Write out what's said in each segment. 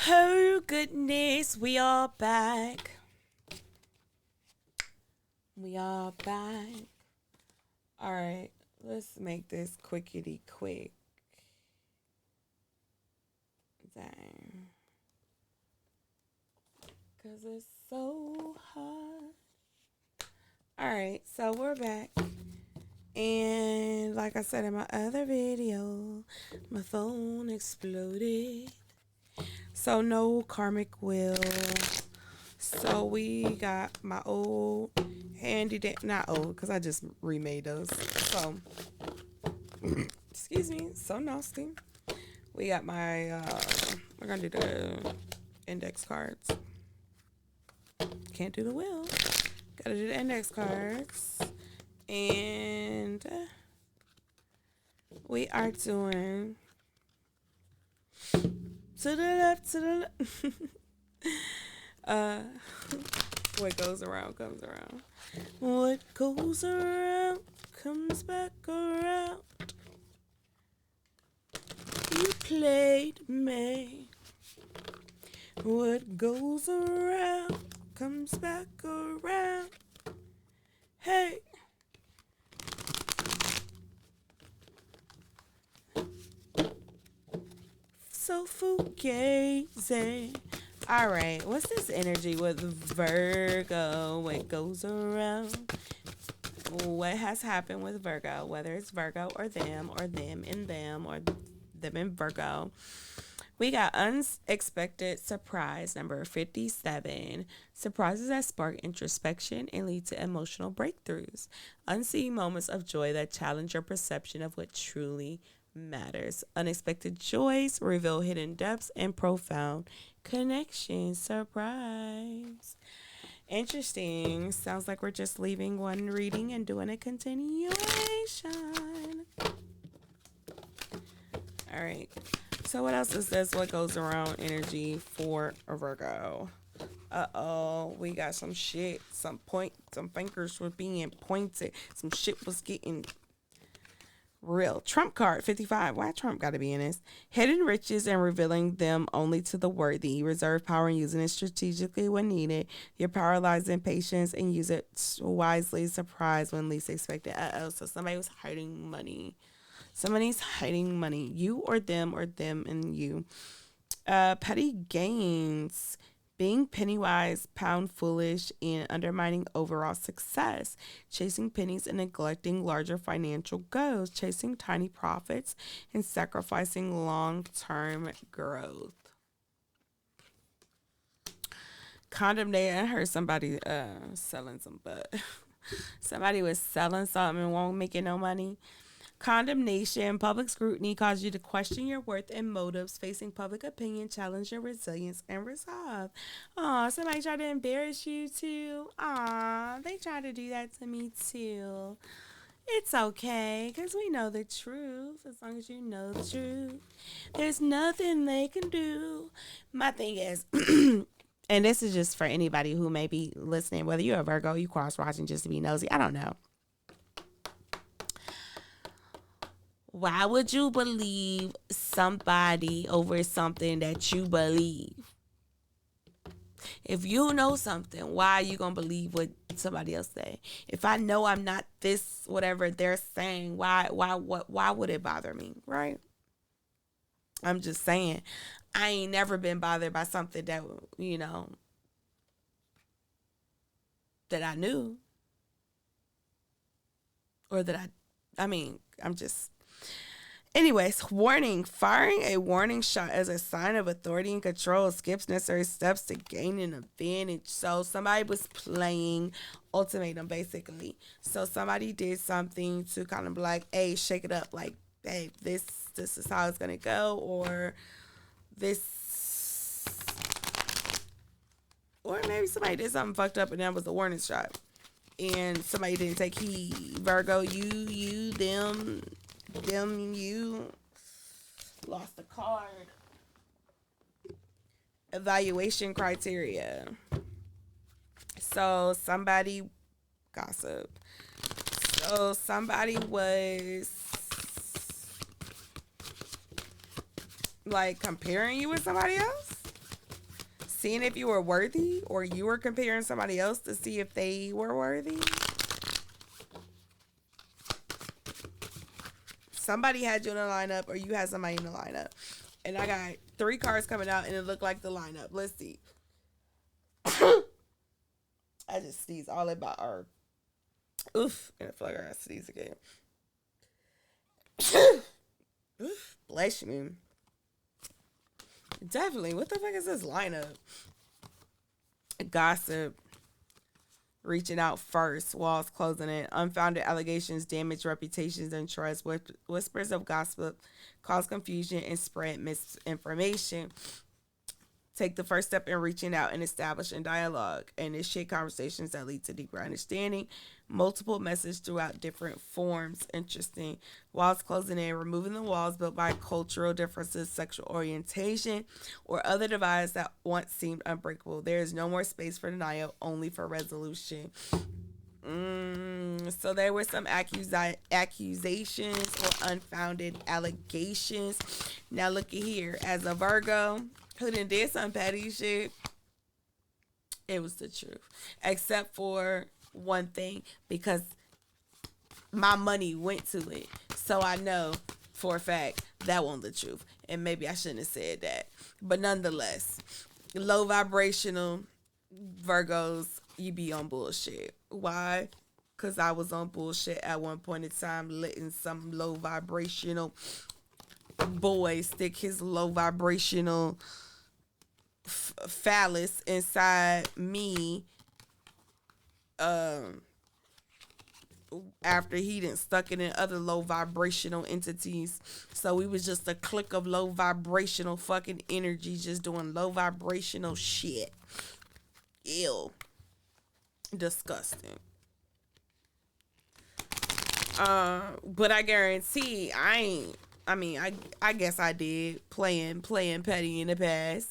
Oh goodness, we are back. We are back. All right, let's make this quickity quick. Dang. Cause it's so hot. All right, so we're back. And like I said in my other video, my phone exploded. So no karmic wheel. So we got my old handy not old because I just remade those. So excuse me, so nasty. We got my we're gonna do the index cards. Can't do the wheel. Gotta do the index cards. And we are doing to the left, to the left. What goes around comes around. What goes around comes back around. You played me. What goes around comes back around. Hey. So fugazi. All right, what's this energy with Virgo? What goes around? What has happened with Virgo? Whether it's Virgo or them and them or them and Virgo. We got unexpected surprise, number 57. Surprises that spark introspection and lead to emotional breakthroughs. Unseen moments of joy that challenge your perception of what truly matters. Unexpected joys reveal hidden depths and profound connections. Surprise. Interesting. Sounds like we're just leaving one reading and doing a continuation. All right. So what else is this? What goes around energy for a Virgo? We got some shit. Some fingers were being pointed. Some shit was getting real. Trump card 55. Why Trump got to be in this? Hidden riches and revealing them only to the worthy. Reserve power and using it strategically when needed. Your power lies in patience and use it wisely. Surprise when least expected. So somebody was hiding money. Somebody's hiding money. You or them and you. Petty gains. Being penny wise, pound foolish, and undermining overall success. Chasing pennies and neglecting larger financial goals. Chasing tiny profits and sacrificing long-term growth. Condemnation. I heard somebody selling some butt. Somebody was selling something and won't make it no money. Condemnation, public scrutiny cause you to question your worth and motives. Facing public opinion, challenge your resilience and resolve. Aw, somebody tried to embarrass you too. Aw, they tried to do that to me too. It's okay, because we know the truth. As long as you know the truth, there's nothing they can do. My thing is, and this is just for anybody who may be listening, whether you're a Virgo, you cross-watching just to be nosy, I don't know. Why would you believe somebody over something that you believe? If you know something, why are you going to believe what somebody else say? If I know I'm not this, whatever they're saying, why would it bother me, right? I'm just saying, I ain't never been bothered by something that, that I knew. Or that I'm just... Anyways, warning. Firing a warning shot as a sign of authority and control skips necessary steps to gain an advantage. So somebody was playing ultimatum, basically. So somebody did something to kind of be like, hey, shake it up. Like, hey, this is how it's going to go. Or this... Or maybe somebody did something fucked up and that was a warning shot. And somebody didn't take heed. Virgo, you, them, you lost the card. Evaluation criteria. So somebody gossip. So somebody was like comparing you with somebody else. seeing if you were worthy, or you were comparing somebody else to see if they were worthy. Somebody had you in the lineup, or you had somebody in the lineup. And I got 3 cards coming out, and it looked like the lineup. Let's see. I just sneezed all about our. Oof. And I feel like I gotta sneeze again. Oof. Bless you. Definitely. What the fuck is this lineup? Gossip. Reaching out first. Walls closing in. Unfounded allegations damage reputations and trust. Whispers of gossip cause confusion and spread misinformation. Take the first step in reaching out and establishing dialogue. Initiate conversations that lead to deeper understanding. Multiple messages throughout different forms. Interesting. Walls closing in. Removing the walls built by cultural differences, sexual orientation, or other divides that once seemed unbreakable. There is no more space for denial, only for resolution. So there were some accusations or unfounded allegations. Now look at here. As a Virgo who done did some petty shit, it was the truth. Except for one thing, because my money went to it. So I know for a fact that wasn't the truth. And maybe I shouldn't have said that. But nonetheless, low vibrational Virgos, you be on bullshit. Why? Because I was on bullshit at one point in time, letting some low vibrational boy stick his low vibrational phallus inside me after he done stuck it in other low vibrational entities. So we was just a clique of low vibrational fucking energy just doing low vibrational shit. Ew. Disgusting. But I guarantee I guess I did playing petty in the past.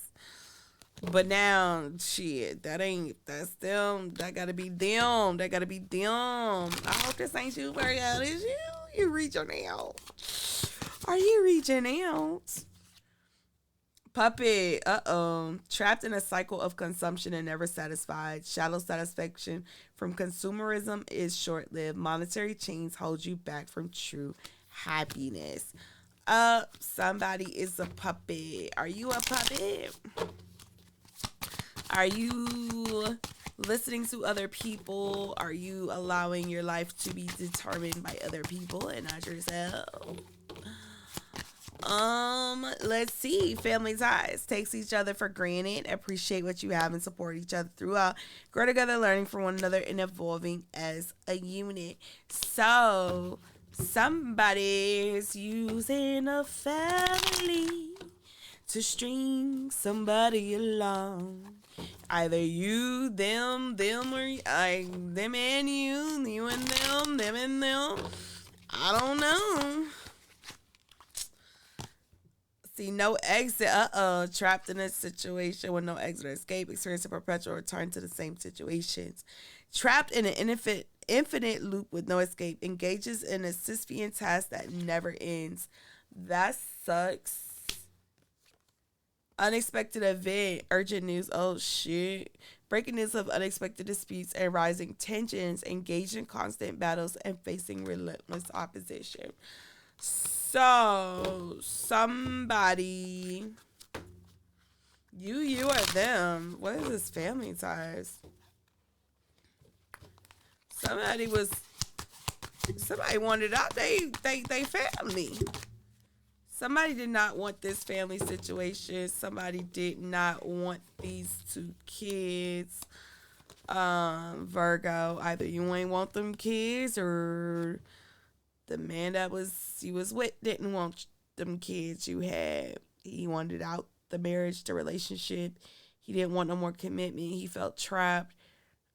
But now, shit, that's them. That gotta be them. That gotta be them. I hope this ain't you, Virgo. Is you? You reaching out? Are you reaching out? Puppet, trapped in a cycle of consumption and never satisfied. Shallow satisfaction from consumerism is short-lived. Monetary chains hold you back from true happiness. Somebody is a puppet. Are you a puppet? Are you listening to other people? Are you allowing your life to be determined by other people and not yourself? Let's see. Family ties. Takes each other for granted. Appreciate what you have and support each other throughout. Grow together, learning from one another and evolving as a unit. So, somebody's using a family to string somebody along. Either you, them, or them and you and them and them. I don't know. See, no exit. Trapped in a situation with no exit or escape. Experience a perpetual return to the same situations. Trapped in an infinite loop with no escape. Engages in a Sisyphean task that never ends. That sucks. Unexpected event. Urgent news. Oh, shit. Breaking news of unexpected disputes and rising tensions. Engaged in constant battles and facing relentless opposition. So, somebody, you or them, what is this family ties? Somebody wanted out they family. Somebody did not want this family situation. Somebody did not want these 2 kids. Virgo, either you ain't want them kids or the man that you was with didn't want them kids you had. He wanted out the marriage, the relationship. He didn't want no more commitment. He felt trapped.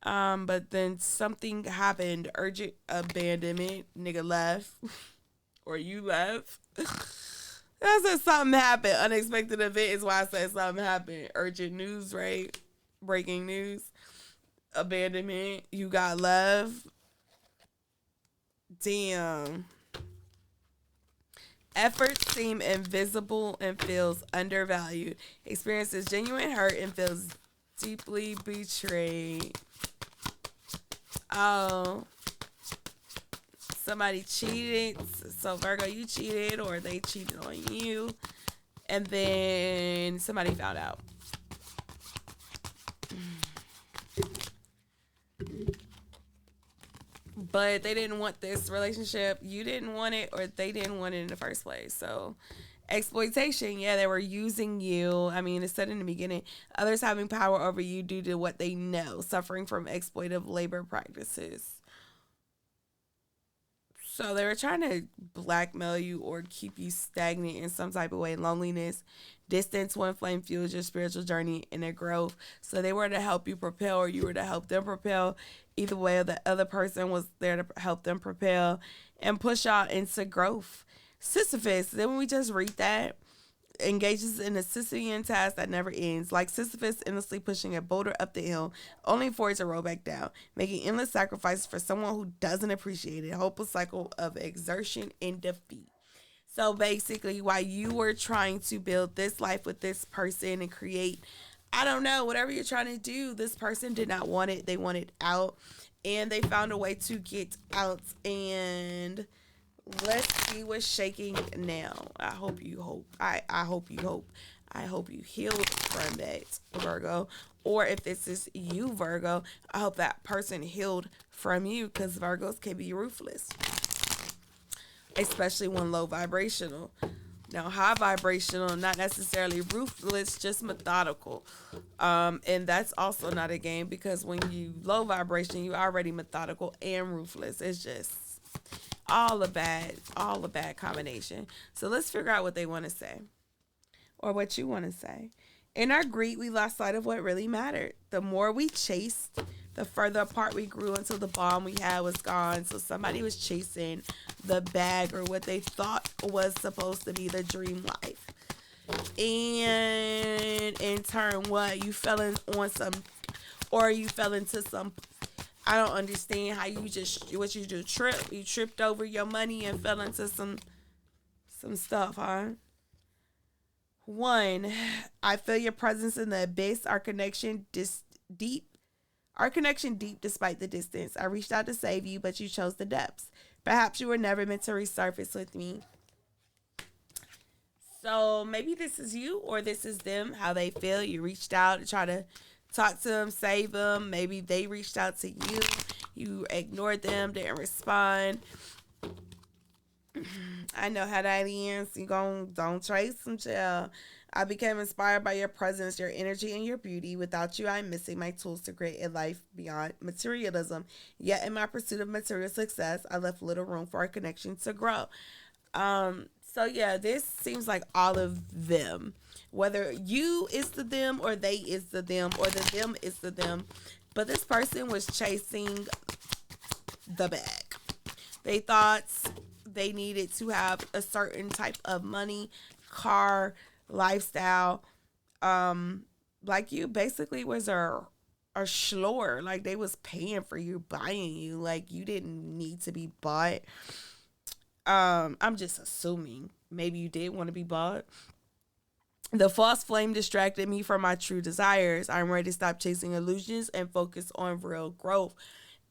But then something happened. Urgent abandonment. Nigga left. Or you left. I said something happened. Unexpected event is why I said something happened. Urgent news, right? Breaking news. Abandonment. You got left. Damn. Efforts seem invisible and feels undervalued. Experiences genuine hurt and feels Deeply betrayed. Oh, somebody cheated. So Virgo, you cheated, or they cheated on you, and then somebody found out. But they didn't want this relationship. You didn't want it, or they didn't want it in the first place. So, exploitation. Yeah, they were using you. I mean, it said in the beginning, others having power over you due to what they know, suffering from exploitive labor practices. So they were trying to blackmail you or keep you stagnant in some type of way. Loneliness, distance, one flame fuels your spiritual journey and their growth. So they were to help you propel, or you were to help them propel. Either way, the other person was there to help them propel and push out into growth. Sisyphus. Then when we just read that, engages in a Sisyphean task that never ends, like Sisyphus endlessly pushing a boulder up the hill, only for it to roll back down, making endless sacrifices for someone who doesn't appreciate it. Hopeless cycle of exertion and defeat. So basically, while you were trying to build this life with this person and create, I don't know, whatever you're trying to do, this person did not want it. They wanted out, and they found a way to get out. And let's see what's shaking now. I hope you hope. I hope you healed from that, Virgo. Or if this is you, Virgo, I hope that person healed from you, because Virgos can be ruthless, especially when low vibrational. Now, high vibrational, not necessarily ruthless, just methodical. And that's also not a game, because when you low vibration, you already methodical and ruthless. It's just all a bad combination. So let's figure out what they want to say, or what you want to say. In our greed, we lost sight of what really mattered. The more we chased, the further apart we grew, until the bond we had was gone. So somebody was chasing the bag, or what they thought was supposed to be the dream life. And in turn, what you fell in on some, or you fell into some, I don't understand how you just, what you do, you tripped over your money and fell into some stuff, huh? One, I feel your presence in the abyss. Deep. Our connection deep despite the distance. I reached out to save you, but you chose the depths. Perhaps you were never meant to resurface with me. So maybe this is you, or this is them, how they feel. You reached out to try to talk to them, save them. Maybe they reached out to you. You ignored them, didn't respond. I know how that ends. You don't trace them, child. I became inspired by your presence, your energy, and your beauty. Without you, I'm missing my tools to create a life beyond materialism. Yet, in my pursuit of material success, I left little room for our connection to grow. So yeah, this seems like all of them. Whether you is the them, or they is the them, or the them is the them. But this person was chasing the bag. They thought they needed to have a certain type of money, car, lifestyle. Like you basically was a schlor. Like they was paying for you, buying you. Like you didn't need to be bought. I'm just assuming maybe you did want to be bought. The false flame distracted me from my true desires. I'm ready to stop chasing illusions and focus on real growth.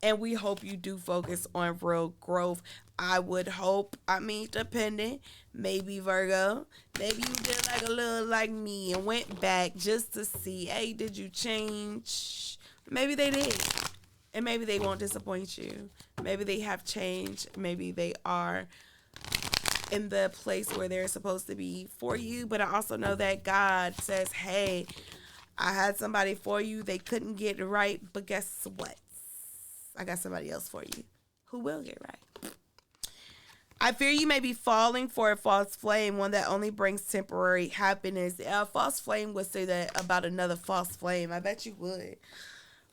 And we hope you do focus on real growth. I would hope, I mean, depending, maybe Virgo, maybe you did like a little like me and went back just to see, hey, did you change? Maybe they did. And maybe they won't disappoint you. Maybe they have changed. Maybe they are in the place where they're supposed to be for you. But I also know that God says, hey, I had somebody for you. They couldn't get it right. But guess what? I got somebody else for you who will get right. I fear you may be falling for a false flame, one that only brings temporary happiness. A false flame would say that about another false flame. I bet you would.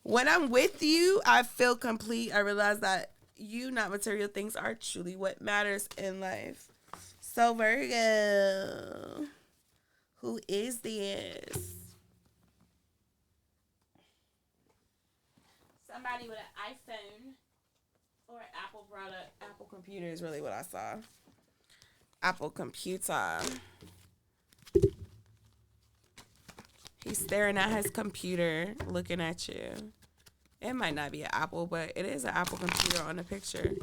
When I'm with you, I feel complete. I realize that you, not material things, are truly what matters in life. So Virgo, who is this? Somebody with an iPhone or an Apple product. Apple computer is really what I saw. Apple computer. He's staring at his computer, looking at you. It might not be an Apple, but it is an Apple computer on the picture.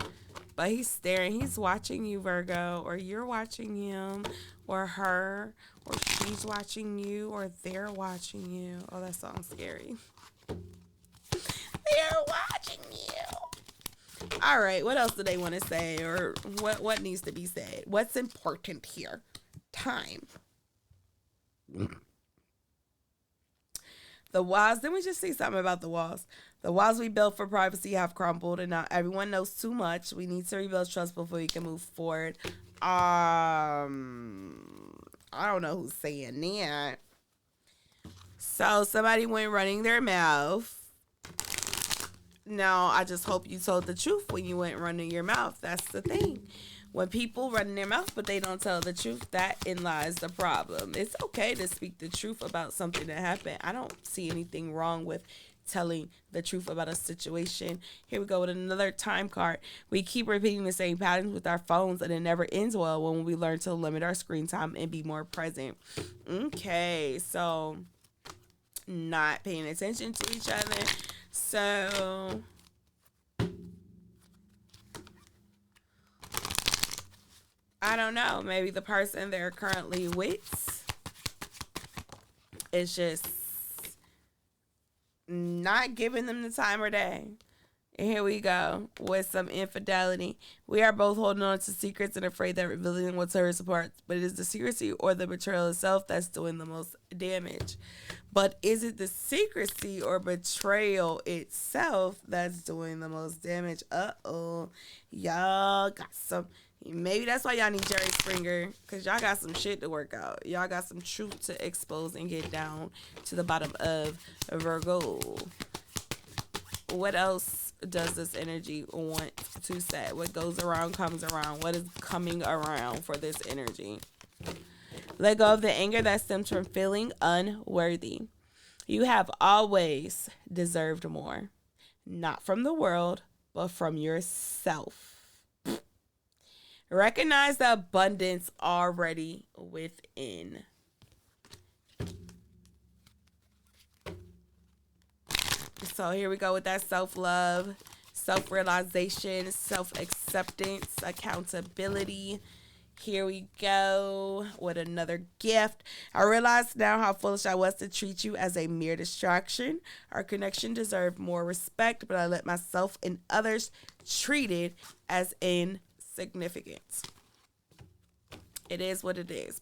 But he's staring. He's watching you, Virgo, or you're watching him, or her, or she's watching you, or they're watching you. Oh, that sounds scary. They're watching you. All right, what else do they want to say, or what needs to be said? What's important here? Time. The walls. Didn't we just see something about the walls? The walls we built for privacy have crumbled, and now everyone knows too much. We need to rebuild trust before we can move forward. I don't know who's saying that. So somebody went running their mouth. Now, I just hope you told the truth when you went running your mouth. That's the thing. When people run their mouth but they don't tell the truth, that in lies the problem. It's okay to speak the truth about something that happened. I don't see anything wrong with telling the truth about a situation. Here we go with another time card. We keep repeating the same patterns with our phones, and it never ends well when we learn to limit our screen time and be more present. Okay, so not paying attention to each other. So I don't know. Maybe the person they're currently with is just not giving them the time of day. And here we go with some infidelity. We are both holding on to secrets and afraid that revealing them will tear us apart. But it is the secrecy or the betrayal itself that's doing the most damage. But is it the secrecy or betrayal itself that's doing the most damage? Uh-oh. Y'all got some... Maybe that's why y'all need Jerry Springer, because y'all got some shit to work out. Y'all got some truth to expose and get down to the bottom of Virgo. What else does this energy want to say? What goes around comes around. What is coming around for this energy? Let go of the anger that stems from feeling unworthy. You have always deserved more. Not from the world, but from yourself. Recognize the abundance already within. So here we go with that self-love, self-realization, self-acceptance, accountability. Here we go with another gift. I realize now how foolish I was to treat you as a mere distraction. Our connection deserved more respect, but I let myself and others treat it as insignificant. It is what it is.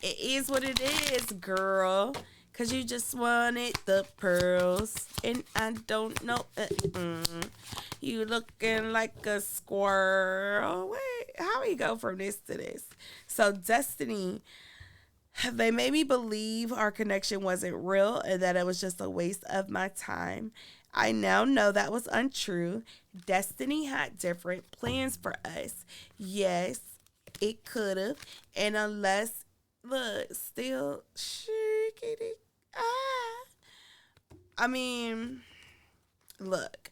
It is what it is, girl. Cause you just wanted the pearls, and I don't know. You looking like a squirrel. Wait, how we go from this to this? So destiny, they made me believe our connection wasn't real and that it was just a waste of my time. I now know that was untrue. Destiny had different plans for us. Yes, it could have, and unless look, still shaking. I mean, look,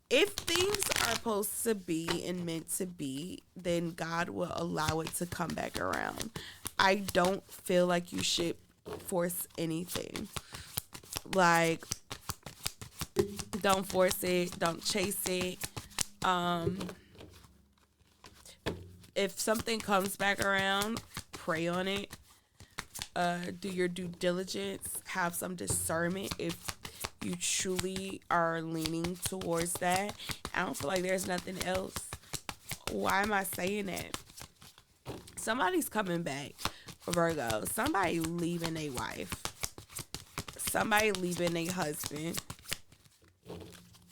if things are supposed to be and meant to be, then God will allow it to come back around. I don't feel like you should force anything. Like, don't force it. Don't chase it. If something comes back around, pray on it. Do your due diligence. Have some discernment if you truly are leaning towards that. I don't feel like there's nothing else. Why am I saying that? Somebody's coming back, Virgo. Somebody leaving a wife. Somebody leaving a husband.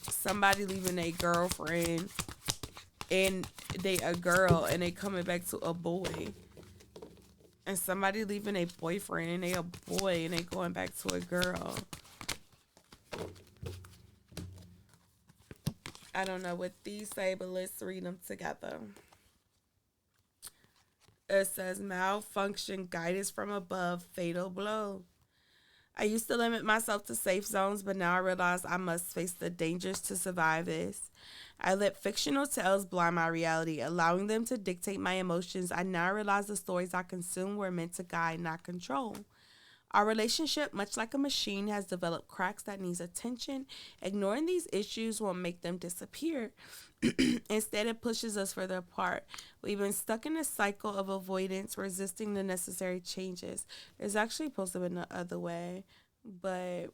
Somebody leaving a girlfriend. And they a girl and they coming back to a boy. And somebody leaving a boyfriend and they a boy and they going back to a girl. I don't know what these say, but let's read them together. It says, malfunction, guidance from above, fatal blow. I used to limit myself to safe zones, but now I realize I must face the dangers to survive this. I let fictional tales blind my reality, allowing them to dictate my emotions. I now realize the stories I consume were meant to guide, not control. Our relationship, much like a machine, has developed cracks that needs attention. Ignoring these issues won't make them disappear. Instead, it pushes us further apart. We've been stuck in a cycle of avoidance, resisting the necessary changes. It's actually supposed to have been the other way, but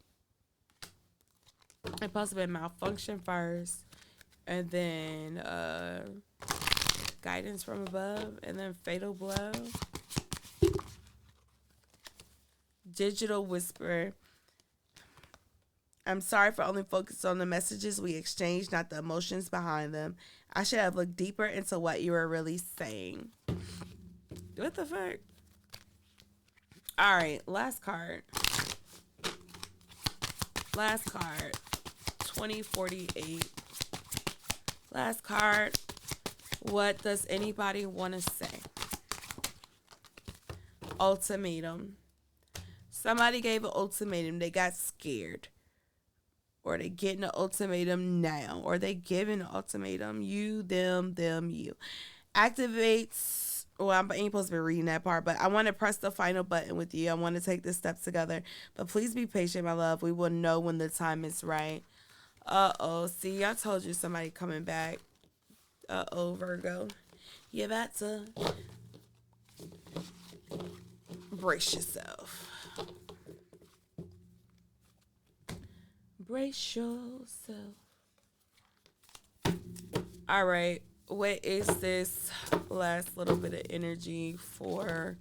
it's supposed to be malfunction first, and then guidance from above, and then fatal blow. Digital whisper. I'm sorry for only focusing on the messages we exchanged, not the emotions behind them. I should have looked deeper into what you were really saying. What the fuck? All right, last card. Last card. 2048. Last card. What does anybody want to say? Ultimatum. Somebody gave an ultimatum. They got scared. Or they getting an ultimatum now. Or they giving an ultimatum. You, them, you. Activates. Well, I ain't supposed to be reading that part, but I want to press the final button with you. I want to take the steps together. But please be patient, my love. We will know when the time is right. Uh-oh. See, I told you somebody coming back. Uh-oh, Virgo. You about to brace yourself. Brace yourself. All right. What is this last little bit of energy for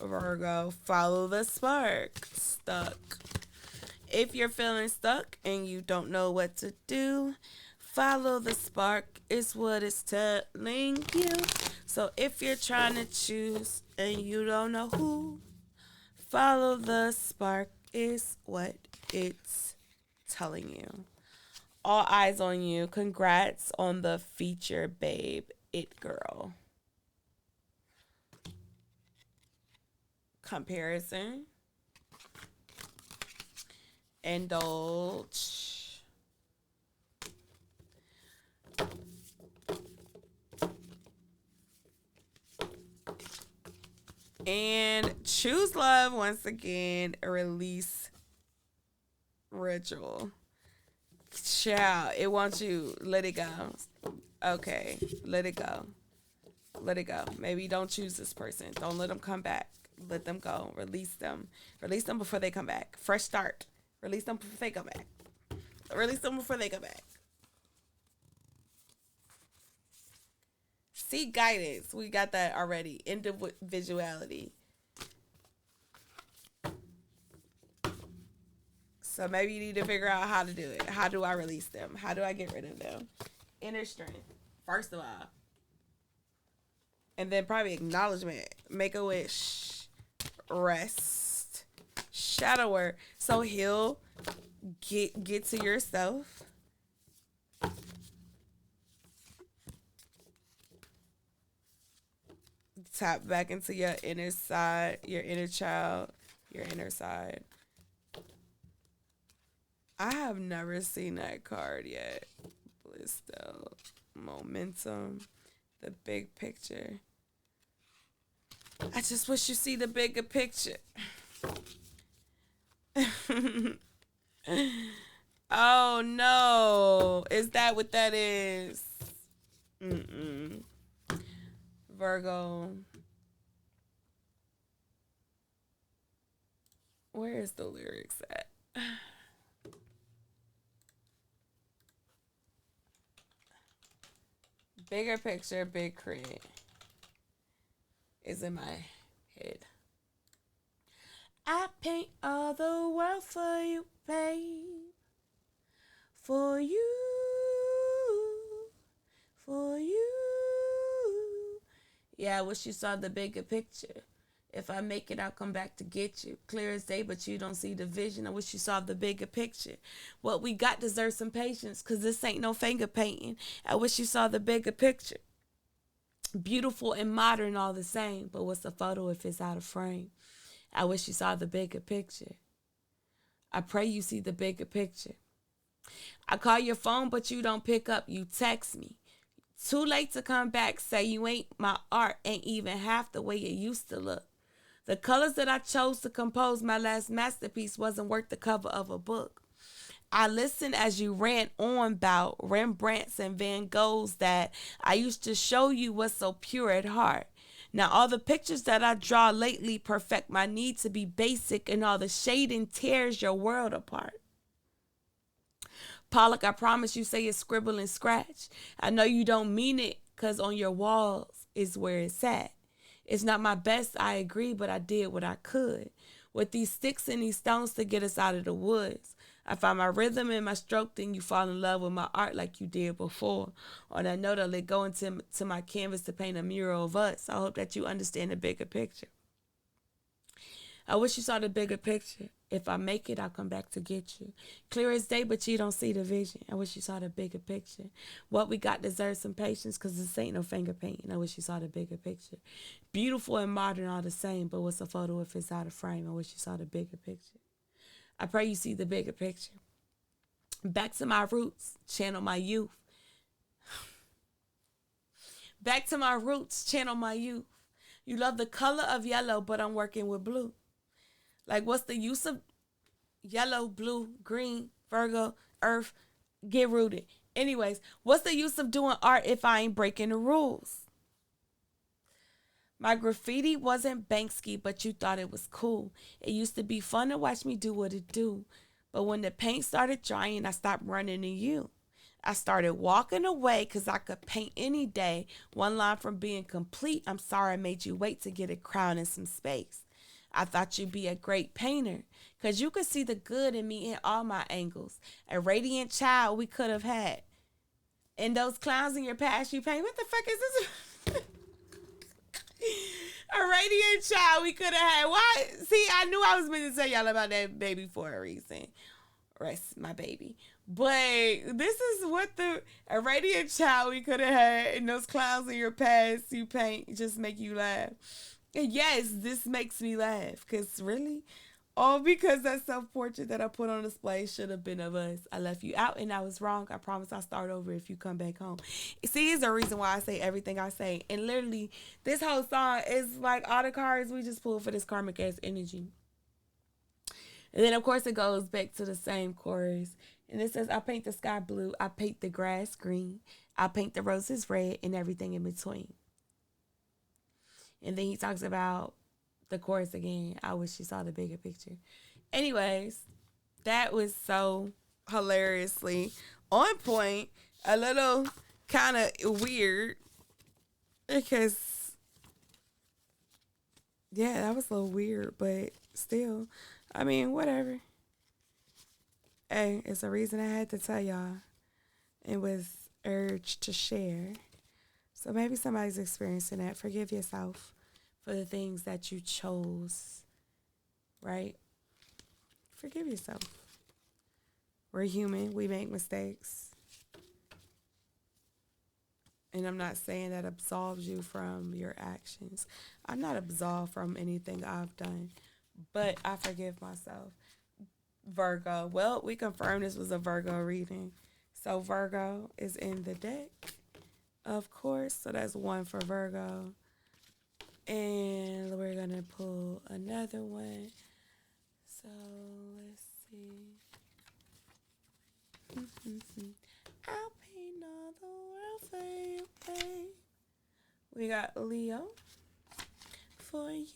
Virgo? Follow the spark. Stuck. If you're feeling stuck and you don't know what to do, follow the spark is what it's telling you. So if you're trying to choose and you don't know who, follow the spark is what it's telling you. All eyes on you. Congrats on the feature, babe. It girl. Comparison. Indulge. And choose love once again. Release ritual. Child, it wants you. Let it go. Okay, let it go. Let it go. Maybe don't choose this person. Don't let them come back. Let them go. Release them. Release them before they come back. Fresh start. Release them before they come back. Release them before they come back. Seek guidance. We got that already. Individuality. So maybe you need to figure out how to do it. How do I release them? How do I get rid of them? Inner strength, first of all. And then probably acknowledgement. Make a wish. Rest. Shadow work. So heal. Get to yourself. Tap back into your inner side, your inner child, your inner side. I have never seen that card yet. Bliss out. Momentum. The big picture. I just wish you see the bigger picture. Oh no. Is that what that is? Virgo. Where is the lyrics at? Bigger picture, big crit is in my head. I paint all the world for you, babe. For you. For you. Yeah, I wish you saw the bigger picture. If I make it, I'll come back to get you. Clear as day, but you don't see the vision. I wish you saw the bigger picture. What we got deserves some patience, because this ain't no finger painting. I wish you saw the bigger picture. Beautiful and modern all the same, but what's the photo if it's out of frame? I wish you saw the bigger picture. I pray you see the bigger picture. I call your phone, but you don't pick up. You text me. Too late to come back, say you ain't my art, ain't even half the way it used to look. The colors that I chose to compose my last masterpiece wasn't worth the cover of a book. I listened as you ran on about Rembrandts and Van Goghs that I used to show you was so pure at heart. Now all the pictures that I draw lately perfect my need to be basic, and all the shading tears your world apart. Pollock, I promise you say it's scribble and scratch. I know you don't mean it, cause on your walls is where it's at. It's not my best, I agree, but I did what I could. With these sticks and these stones to get us out of the woods. I find my rhythm and my stroke, then you fall in love with my art like you did before. On that note, I let go into to my canvas to paint a mural of us. I hope that you understand the bigger picture. I wish you saw the bigger picture. If I make it, I'll come back to get you. Clear as day, but you don't see the vision. I wish you saw the bigger picture. What we got deserves some patience, because this ain't no finger painting. I wish you saw the bigger picture. Beautiful and modern are the same, but what's a photo if it's out of frame? I wish you saw the bigger picture. I pray you see the bigger picture. Back to my roots, channel my youth. Back to my roots, channel my youth. You love the color of yellow, but I'm working with blue. Like, what's the use of yellow, blue, green, Virgo, earth? Get rooted. Anyways, what's the use of doing art if I ain't breaking the rules? My graffiti wasn't Banksy, but you thought it was cool. It used to be fun to watch me do what it do. But when the paint started drying, I stopped running to you. I started walking away because I could paint any day. One line from being complete, I'm sorry I made you wait to get a crown and some space. I thought you'd be a great painter because you could see the good in me in all my angles. A radiant child we could have had. And those clowns in your past you paint, what the fuck is this? A radiant child we could have had. Why? See, I knew I was meant to tell y'all about that baby for a reason. Rest my baby. But this is what a radiant child we could have had, and those clowns in your past you paint just make you laugh. And yes, this makes me laugh, because really, all because that self-portrait that I put on display should have been of us. I left you out and I was wrong. I promise I'll start over if you come back home. See, it's a reason why I say everything I say. And literally, this whole song is like all the cards we just pulled for this karmic ass energy. And then, of course, it goes back to the same chorus. And it says, I paint the sky blue. I paint the grass green. I paint the roses red and everything in between. And then he talks about the chorus again. I wish you saw the bigger picture. Anyways, that was so hilariously on point. A little kind of weird. Because, yeah, that was a little weird. But still, I mean, whatever. Hey, it's a reason I had to tell y'all. It was urged to share. So maybe somebody's experiencing that. Forgive yourself for the things that you chose, right? Forgive yourself. We're human. We make mistakes. And I'm not saying that absolves you from your actions. I'm not absolved from anything I've done, but I forgive myself. Virgo. Well, we confirmed this was a Virgo reading. So Virgo is in the deck, of course. So that's one for Virgo. And we're going to pull another one. So let's see. I'll paint all the world for you, babe. We got Leo for you.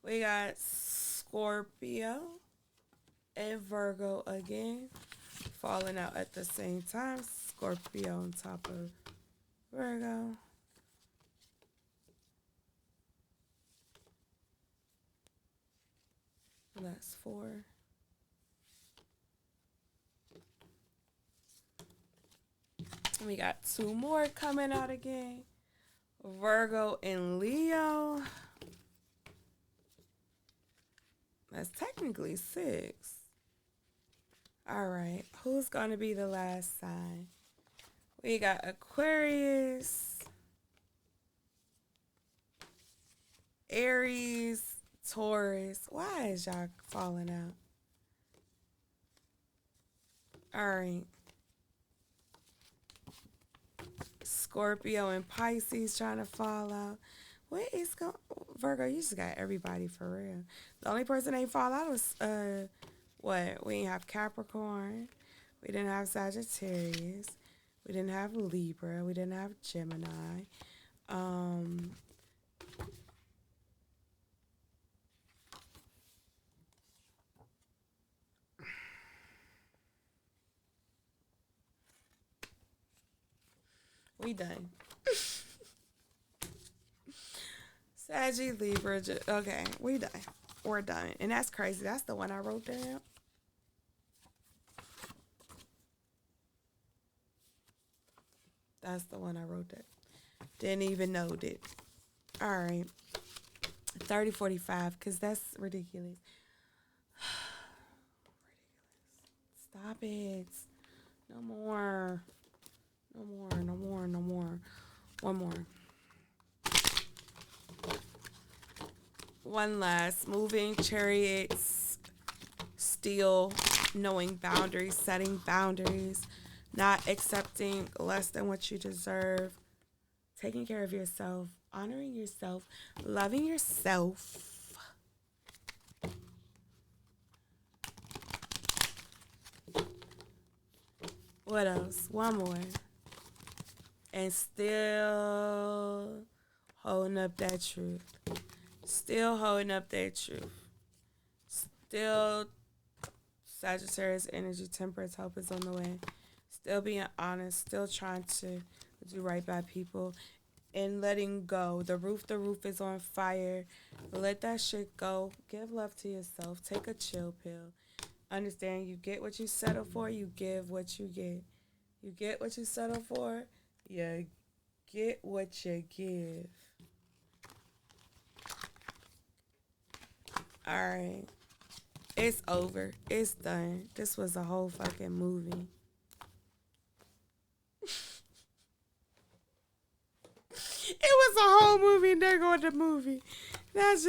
We got Scorpio and Virgo again, falling out at the same time. Scorpio on top of Virgo. That's 4. We got 2 more coming out again. Virgo and Leo. That's technically 6. All right. Who's going to be the last sign? We got Aquarius, Aries, Taurus. Why is y'all falling out? All right. Scorpio and Pisces trying to fall out. What is going Virgo, you just got everybody for real. The only person ain't fall out was what? We didn't have Capricorn. We didn't have Sagittarius. We didn't have Libra. We didn't have Gemini. Um we done. Saggy, Libra. Okay, we done. We're done. And that's crazy. That's the one I wrote down. That's the one I wrote that. Didn't even know that. All right. 3045, because that's ridiculous. Stop it. No more. No more. No more. No more. One more. One last. Moving chariots. Still knowing boundaries. Setting boundaries. Not accepting less than what you deserve. Taking care of yourself. Honoring yourself. Loving yourself. What else? One more. And still holding up that truth. Still holding up that truth. Still Sagittarius energy, temperance, hope is on the way. Still being honest. Still trying to do right by people. And letting go. The roof is on fire. Let that shit go. Give love to yourself. Take a chill pill. Understand you get what you settle for. You give what you get. You get what you settle for. You get what you give. Alright. It's over. It's done. This was a whole fucking movie. It was a whole movie and they're going to movie. That's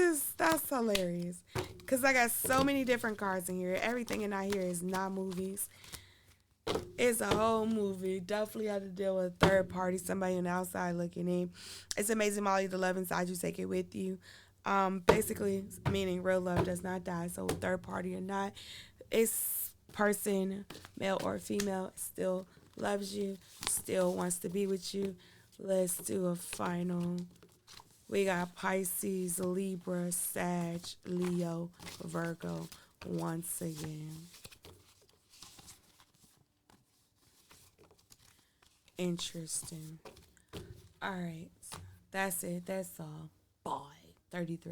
hilarious. Because I got so many different cards in here. Everything in here is not movies. It's a whole movie. Definitely had to deal with a third party, somebody on the outside looking in. It's amazing, Molly. The love inside you, take it with you. Basically, meaning real love does not die. So third party or not, it's person, male or female, still loves you, still wants to be with you. Let's do a final. We got Pisces, Libra, Sag, Leo, Virgo once again. Interesting. All right. That's it. That's all. Bye. 33.